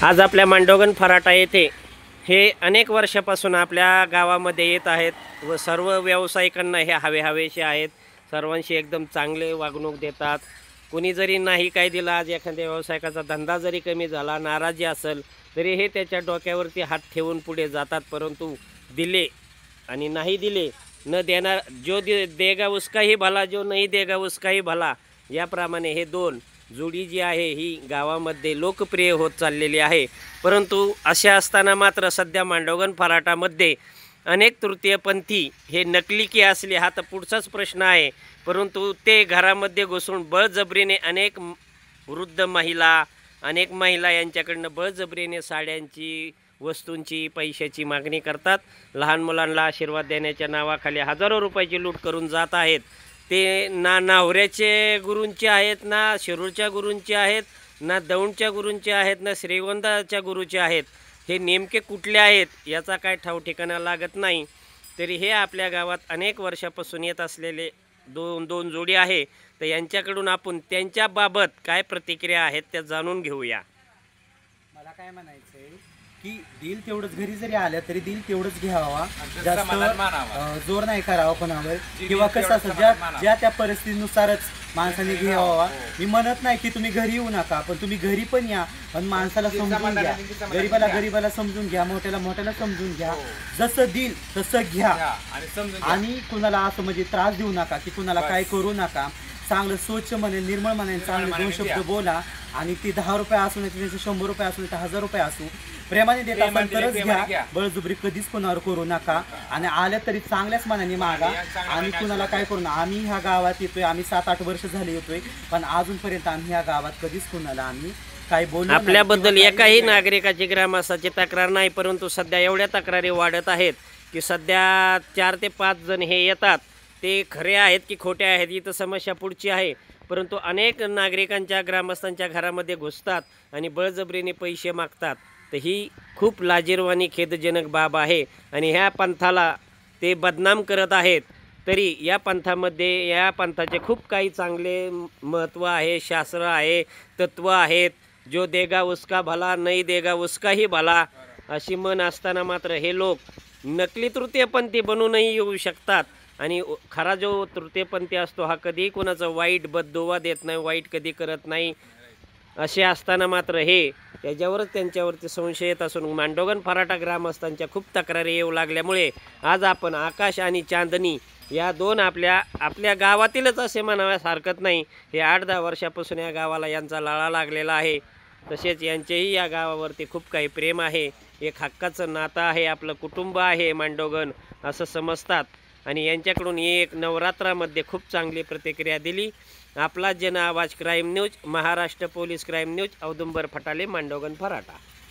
आज आपल्या मांडोगण फराटा येथे हे अनेक वर्षापासून आपल्या गावामध्ये येत आहेत व सर्व व्यावसायिकांना हे हवेहवेसे आहेत। सर्वांशी एकदम चांगले वागणूक देतात। कोणी जरी नाही काय दिला, आज एखाद्या व्यावसायिकाचा धंदा जरी कमी झाला, नाराजी असेल तरी हे त्याच्या डोक्यावरती हात ठेवून पुढे जातात। परंतु दिले आणि नाही दिले न देणार, जो देगा उसका ही भला, जो नहीं देगा उसका ही भला, याप्रमाणे हे दोन जोडी जी आहे ही गावामध्ये लोकप्रिय होत चाललेली आहे। परंतु अशा असताना मात्र सध्या मांडोगण फराटामध्ये अनेक तृतीयपंथी हे नकली की असले हा तर पुढचाच प्रश्न आहे। परंतु ते घरामध्ये घुसून बळजबरीने अनेक वृद्ध महिला, अनेक महिला यांच्याकडनं बळजबरीने साड्यांची, वस्तूंची, पैशाची मागणी करतात। लहान मुलांना आशीर्वाद देण्याच्या नावाखाली हजारो रुपयाची लूट करून जात आहेत। ते ना नावऱ्याचे गुरूंचे आहेत, ना शिरूरच्या गुरूंचे आहेत, ना दौंडच्या गुरूंचे आहेत, ना श्रीगोंदाच्या गुरूचे आहेत। हे नेमके कुठले आहेत याचा काय ठाव ठिकाणा लागत नाही। तरी हे आपल्या गावात अनेक वर्षापासून येत असलेले दोन जोडी आहे। तर यांच्याकडून आपण त्यांच्याबाबत काय प्रतिक्रिया आहेत त्या जाणून घेऊया। मला काय म्हणायचंय की दिल तेवढंच, घरी जरी आलं तरी दिल तेवढंच घ्यावा, जास्त जोर नाही करावा कोणावर, किंवा कसं असं ज्या त्या परिस्थितीनुसारच माणसाने घ्यावा। मी म्हणत नाही की तुम्ही घरी येऊ नका, पण तुम्ही घरी पण या, पण माणसाला समजून घ्या, गरीबाला समजून घ्या, मोठ्याला समजून घ्या। जसं दिल तसं घ्या आणि कुणाला असं म्हणजे त्रास देऊ नका की कुणाला काय करू नका। चांगलं स्वच्छ म्हणे, निर्मळ म्हणे, चांगले दोन शब्द बोला आणि ते 10 रुपये असू नये, 100 रुपये असू नये, 1000 रुपये असू, प्रेमाने देत असाल तरच घ्या। बळजुबरी कधीच कोणावर करू नका आणि आल्या तरी चांगल्याच मनाने मागा आणि कुणाला काय करू नका। आम्ही ह्या गावात येतोय, आम्ही 7-8 वर्ष झाले येतोय, पण अजूनपर्यंत आम्ही ह्या गावात कधीच कुणाला आम्ही काय बोलू आपल्याबद्दल एकाही नागरिकाची ग्रामस्थाची तक्रार नाही। परंतु सध्या एवढ्या तक्रारी वाढत आहेत की सध्या 4 ते 5 जण हे येतात, ते खरे आहेत की खोटे आहेत ही तर समस्या पुढची आहे। परंतु अनेक नागरिकांच्या, ग्रामस्थांच्या घरामध्ये घुसतात आणि बळजबरीने पैसे मागतात। तर ही खूप लाजिरवाणी, खेदजनक बाब आहे आणि ह्या पंथाला ते बदनाम करत आहेत। तरी या पंथामध्ये, या पंथाचे खूप काही चांगले महत्त्व आहे, शास्त्र आहे, तत्त्व आहेत। जो देगा उसका भला, नहीं देगा उसका ही भला अशी म्हण असताना मात्र हे लोक नकली तृतीयपंथी बनूनही येऊ शकतात आणि खरा जो तृतीयपंथी असतो हा कधीही कोणाचं वाईट बददुवा देत नाही, वाईट कधी करत नाही। असे असताना मात्र हे त्याच्यावरच त्यांच्यावरती संशय येत असून मांडोगण फराटा ग्रामस्थांच्या खूप तक्रारी येऊ लागल्यामुळे आज आपण आकाश आणि चांदणी या दोन आपल्या गावातीलच असे म्हणाव्यास हरकत नाही, हे 8-10 वर्षापासून या गावाला यांचा लाळा लागलेला आहे। तसेच यांचेही या गावावरती खूप काही प्रेम आहे, एक हक्काचं नातं आहे, आपलं कुटुंब आहे मांडोगण असं समजतात आणि यांच्याकडून एक नवरात्रामध्ये खूप चांगली प्रतिक्रिया दिली। आपला जन आवाज crime news, Maharashtra police crime news, Audumbar Phatale, Mandogan फराटा।